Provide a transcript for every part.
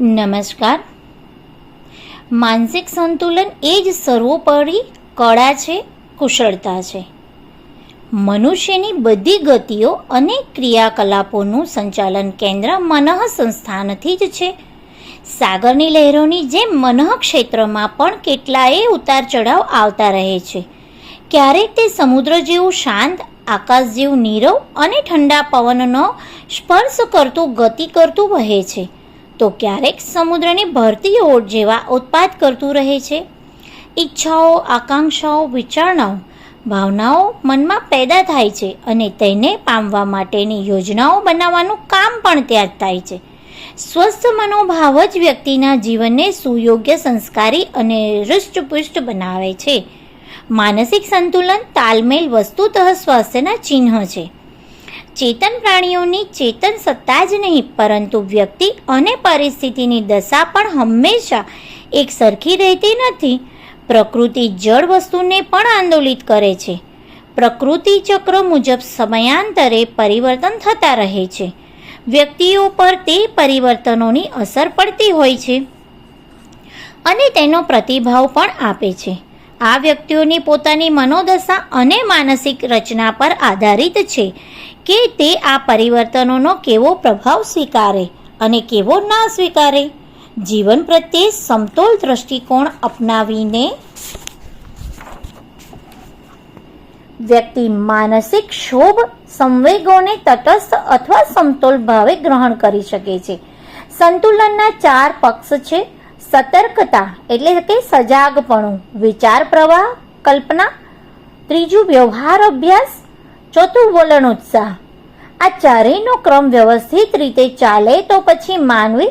નમસ્કાર. માનસિક સંતુલન એ જ સર્વોપરી કળા છે, કુશળતા છે. મનુષ્યની બધી ગતિઓ અને ક્રિયાકલાપોનું સંચાલન કેન્દ્ર મનઃ સંસ્થાનથી જ છે. સાગરની લહેરોની જેમ મનઃ ક્ષેત્રમાં પણ કેટલાય ઉતાર ચઢાવ આવતા રહે છે. ક્યારેક તે સમુદ્ર જેવું શાંત, આકાશ જેવું નીરવ અને ઠંડા પવનનો સ્પર્શ કરતું ગતિ કરતું વહે છે, તો ક્યારેક સમુદ્રની ભરતી ઓટ જેવા ઉત્પાદ કરતું રહે છે. ઈચ્છાઓ, આકાંક્ષાઓ, વિચારણાઓ, ભાવનાઓ મનમાં પેદા થાય છે અને તેને પામવા માટેની યોજનાઓ બનાવવાનું કામ પણ ત્યાં જ થાય છે. સ્વસ્થ મનોભાવ જ વ્યક્તિના જીવનને સુયોગ્ય, સંસ્કારી અને હૃષ્ટપુષ્ટ બનાવે છે. માનસિક સંતુલન, તાલમેલ વસ્તુતઃ સ્વાસ્થ્યના ચિહ્ન છે. ચેતન પ્રાણીઓની ચેતન સત્તા જ નહીં, પરંતુ વ્યક્તિ અને પરિસ્થિતિની દશા પણ હંમેશા એક સરખી રહેતી નથી. પ્રકૃતિ જળ વસ્તુને પણ આંદોલિત કરે છે. પ્રકૃતિ ચક્ર મુજબ સમયાંતરે પરિવર્તન થતા રહે છે. વ્યક્તિઓ પર તે પરિવર્તનોની અસર પડતી હોય છે અને તેનો પ્રતિભાવ પણ આપે છે. આ વ્યક્તિઓની પોતાની મનોદશા અને માનસિક રચના પર આધારિત છે કે તે આ પરિવર્તનોનો કેવો પ્રભાવ સ્વીકારે અને કેવો ના સ્વીકારે. જીવન પ્રત્યે સમતોલ દ્રષ્ટિકોણ અપનાવીને વ્યક્તિ માનસિક ક્ષોભ, સંવેગોને તટસ્થ અથવા સમતોલ ભાવે ગ્રહણ કરી શકે છે. સંતુલનના 4 પક્ષ છે. સતર્કતા એટલે કે સજાગપણું, વિચાર પ્રવાહ, કલ્પના, ત્રીજું વ્યવહાર અભ્યાસ, ચોથું વલણ ઉત્સાહ. આ ચારેયનો ક્રમ વ્યવસ્થિત રીતે ચાલે તો પછી માનવી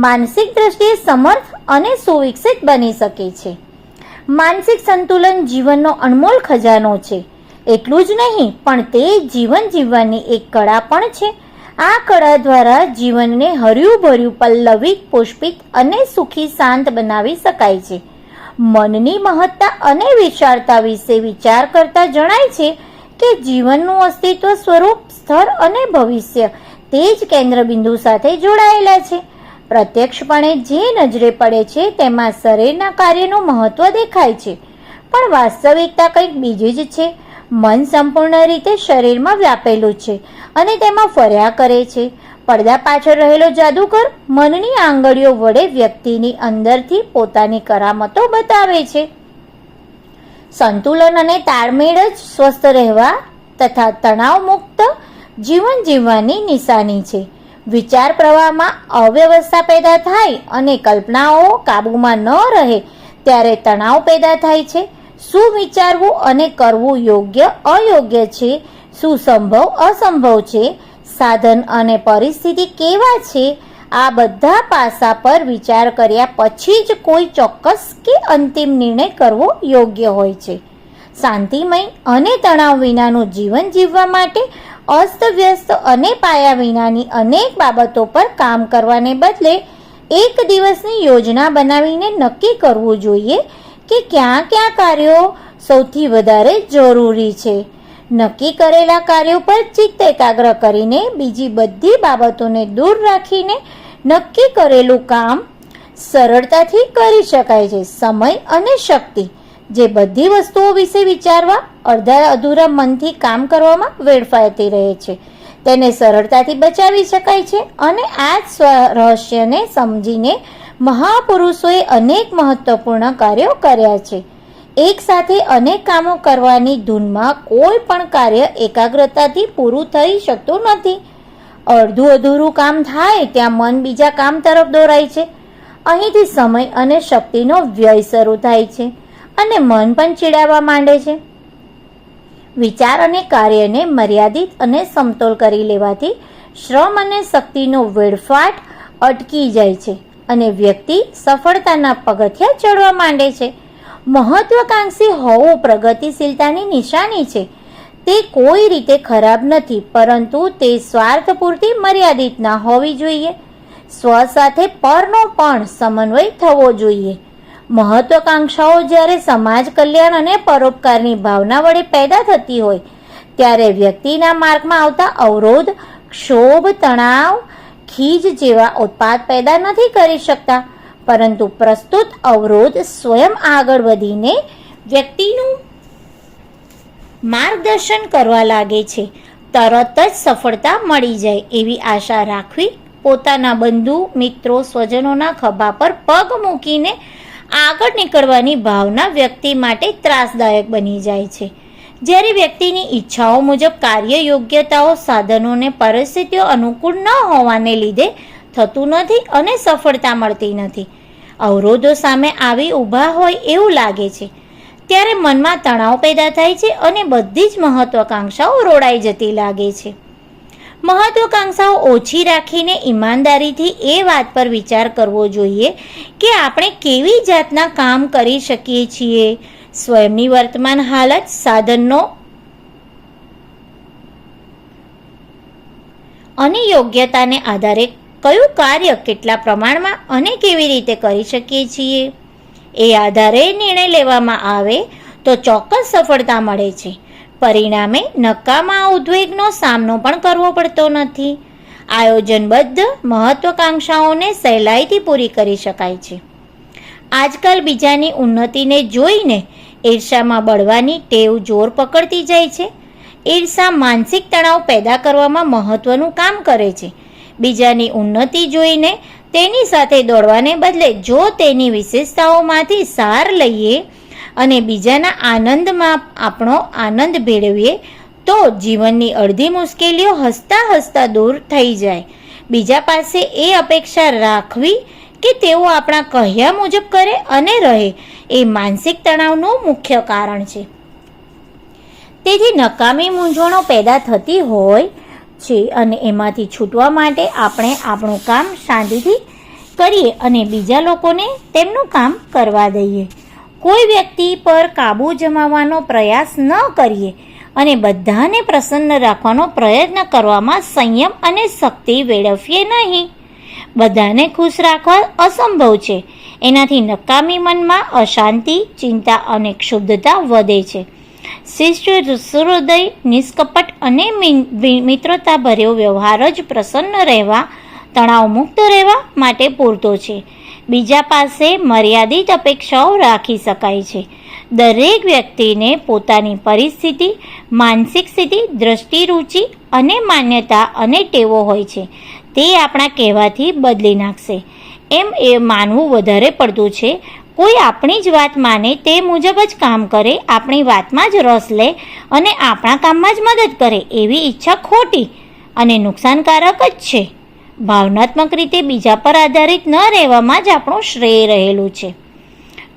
માનસિક દ્રષ્ટિએ સમર્થ અને સુવિકસિત બની શકે છે. માનસિક સંતુલન જીવનનો અનમોલ ખજાનો છે. એટલું જ નહીં, પણ તે જીવન જીવવાની એક કળા પણ છે. આ કળા દ્વારા જીવનને હર્યું ભર્યું, પલ્લવિત, પુષ્પિત અને સુખી શાંત બનાવી શકાય છે. મનની મહત્તા અને વિશાળતા વિશે વિચાર કરતા જણાય છે કે જીવનનું અસ્તિત્વ, સ્વરૂપ, સ્થળ અને ભવિષ્ય તે જ કેન્દ્રબિંદુ સાથે જોડાયેલા છે. પ્રત્યક્ષપણે જે નજરે પડે છે તેમાં શરીરના કાર્યનું મહત્વ દેખાય છે, પણ વાસ્તવિકતા કંઈક બીજી જ છે. મન સંપૂર્ણ રીતે શરીરમાં વ્યાપેલું છે અને તેમાં ફર્યા કરે છે. પડદા પાછળ રહેલો જાદુગર મનની આંગળીઓ વડે વ્યક્તિની અંદરથી પોતાની કરામતો બતાવે છે. સંતુલન અને તાળમેળ જ સ્વસ્થ રહેવા તથા તણાવ મુક્ત જીવન જીવવાની નિશાની છે. વિચાર પ્રવાહમાં અવ્યવસ્થા પેદા થાય અને કલ્પનાઓ કાબૂમાં ન રહે ત્યારે તણાવ પેદા થાય છે. શું વિચારવું અને કરવું યોગ્ય અયોગ્ય છે, શું સંભવ અસંભવ છે, સાધન અને પરિસ્થિતિ કેવા છે, આ બધા પાસા પર વિચાર કર્યા પછી જ કોઈ ચોક્કસ કે અંતિમ નિર્ણય કરવો યોગ્ય હોય છે. શાંતિમય અને તણાવ વિનાનું જીવન જીવવા માટે અસ્તવ્યસ્ત અને પાયા વિનાની અનેક બાબતો પર કામ કરવાને બદલે એક દિવસની યોજના બનાવીને નક્કી કરવું જોઈએ કે ક્યાં ક્યાં કાર્યો સૌથી વધારે જરૂરી છે. નક્કી કરેલા કાર્યો પર ચિત્ત એકાગ્ર કરીને બીજી બધી બાબતોને દૂર રાખીને નક્કી કરેલું કામ સરળતાથી કરી શકાય છે. સમય અને શક્તિ જે બધી વસ્તુઓ વિશે વિચારવા, અડધા અધૂરા મનથી કામ કરવામાં વેડફાતી રહે છે, તેને સરળતાથી બચાવી શકાય છે. અને આ જ રહસ્યને સમજીને મહાપુરુષોએ અનેક મહત્વપૂર્ણ કાર્યો કર્યા છે. એક સાથે અનેક કામો કરવાની ધૂનમાં કોઈ પણ કાર્ય એકાગ્રતાથી પૂરું થઈ શકતું નથી. અડધું અધૂરું કામ થાય ત્યાં મન બીજા કામ તરફ દોરાય છે. અહીંથી સમય અને શક્તિનો વ્યય શરૂ થાય છે અને મન પણ ચીડાવવા માંડે છે. વિચાર અને કાર્યને મર્યાદિત અને સમતોલ કરી લેવાથી શ્રમ અને શક્તિનો વેડફાટ અટકી જાય છે અને વ્યક્તિ સફળતાના પગથિયા ચડવા માંડે છે. મહત્વાકાંક્ષી હોવું પ્રગતિશીલતાની નિશાની છે. તે કોઈ રીતે ખરાબ નથી, પરંતુ તે સ્વાર્થ પૂરતી મર્યાદિત ના હોવી જોઈએ. સ્વ સાથે પરનો પણ સમન્વય થવો જોઈએ. મહત્વાકાંક્ષાઓ જ્યારે સમાજ કલ્યાણ અને પરોપકારની ભાવના વડે પેદા થતી હોય ત્યારે વ્યક્તિના માર્ગમાં આવતા અવરોધ, ક્ષોભ, તણાવ ખીજ જેવા ઉત્પાદ પેદા નથી કરી શકતા, પરંતુ પ્રસ્તુત અવરોધ સ્વયં આગળ વધીને વ્યક્તિનું માર્ગદર્શન કરવા લાગે છે. તરત જ સફળતા મળી જાય એવી આશા રાખવી પોતાના બંધુ મિત્રો સ્વજનોના ખભા પર પગ મૂકીને આગળ નીકળવાની ભાવના વ્યક્તિ માટે ત્રાસદાયક બની જાય છે. જ્યારે વ્યક્તિની ઈચ્છાઓ મુજબ કાર્ય યોગ્યતાઓ સાધનોને પરિસ્થિતિઓ અનુકૂળ ન હોવાને લીધે થતું નથી અને સફળતા મળતી નથી, અવરોધો સામે આવી ઊભા હોય એવું લાગે છે, ત્યારે મનમાં તણાવ પેદા થાય છે અને બધી જ મહત્વાકાંક્ષાઓ રોડાઈ જતી લાગે છે. મહત્વાકાંક્ષાઓ ઓછી રાખીને ઈમાનદારીથી એ વાત પર વિચાર કરવો જોઈએ કે આપણે કેવી જાતના કામ કરી શકીએ છીએ. સ્વયંની વર્તમાન હાલત, સાધનનો અને યોગ્યતાને આધારે કયું કાર્ય કેટલા પ્રમાણમાં અને કેવી રીતે કરી શકીએ છીએ એ આધારે નિર્ણય લેવામાં આવે તો ચોક્કસ સફળતા મળે છે. પરિણામે નકામા ઉદ્વેગનો સામનો પણ કરવો પડતો નથી. આયોજનબદ્ધ મહત્વાકાંક્ષાઓને સહેલાઈથી પૂરી કરી શકાય છે. આજકાલ બીજાની ઉન્નતિને જોઈને ઈર્ષામાં બળવાની ટેવ જોર પકડતી જાય છે. ઈર્ષા માનસિક તણાવ પેદા કરવામાં મહત્વનું કામ કરે છે. બીજાની ઉન્નતિ જોઈને તેની સાથે દોડવાને બદલે જો તેની વિશેષતાઓમાંથી સાર લઈએ અને બીજાના આનંદમાં આપણો આનંદ ભેળવીએ તો જીવનની અડધી મુશ્કેલીઓ હસતા હસતા દૂર થઈ જાય. બીજા પાસે એ અપેક્ષા રાખવી કે તેઓ આપણા કહ્યા મુજબ કરે અને રહે એ માનસિક તણાવનું મુખ્ય કારણ છે. તેથી નકામી મૂંઝવણો પેદા થતી હોય છે અને એમાંથી છૂટવા માટે આપણે આપણું કામ શાંતિથી કરીએ અને બીજા લોકોને તેમનું કામ કરવા દઈએ. કોઈ વ્યક્તિ પર કાબૂ જમાવવાનો પ્રયાસ ન કરીએ અને બધાને પ્રસન્ન રાખવાનો પ્રયત્ન કરવામાં સંયમ અને શક્તિ વેડફીએ નહીં. બધાને ખુશ રાખવા અસંભવ છે. એનાથી નકામી મનમાં અશાંતિ, ચિંતા અને ક્ષુબ્ધતા વધે છે. શિષ્ટ હૃદય, નિષ્કપટ અને મિત્રતાભર્યો વ્યવહાર જ પ્રસન્ન રહેવા, તણાવ મુક્ત રહેવા માટે પૂરતો છે. બીજા પાસે મર્યાદિત અપેક્ષાઓ રાખી શકાય છે. દરેક વ્યક્તિને પોતાની પરિસ્થિતિ, માનસિક સ્થિતિ, દ્રષ્ટિ, રુચિ અને માન્યતા અને ટેવો હોય છે. તે આપણા કહેવાથી બદલી નાખશે એમ એ માનવું વધારે પડતું છે. કોઈ આપણી જ વાત માને તે મુજબ જ કામ કરે, આપણી વાતમાં જ રસ લે અને આપણા કામમાં જ મદદ કરે એવી ઈચ્છા ખોટી અને નુકસાનકારક જ છે. ભાવનાત્મક રીતે બીજા પર આધારિત ન રહેવામાં જ આપણું શ્રેય રહેલું છે.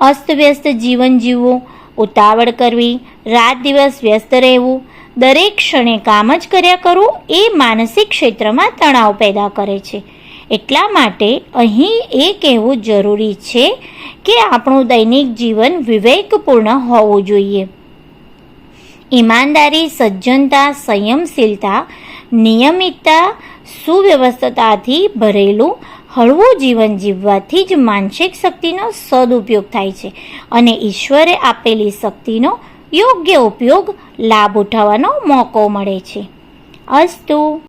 અસ્તવ્યસ્ત જીવન જીવવું, ઉતાવળ કરવી, રાત દિવસ વ્યસ્ત રહેવું, દરેક ક્ષણે કામ જ કર્યા કરવું એ માનસિક ક્ષેત્રમાં તણાવ પેદા કરે છે. એટલા માટે અહીં એ કહેવું જરૂરી છે કે આપણું દૈનિક જીવન વિવેકપૂર્ણ હોવું જોઈએ. ઈમાનદારી, સજ્જનતા, સંયમશીલતા, નિયમિતતા, સુવ્યવસ્થાથી ભરેલું હળવું જીવન જીવવાથી જ માનસિક શક્તિનો સદુપયોગ થાય છે અને ઈશ્વરે આપેલી શક્તિનો યોગ્ય ઉપયોગ, લાભ ઉઠાવવાનો મોકો મળે છે. અસ્તુ.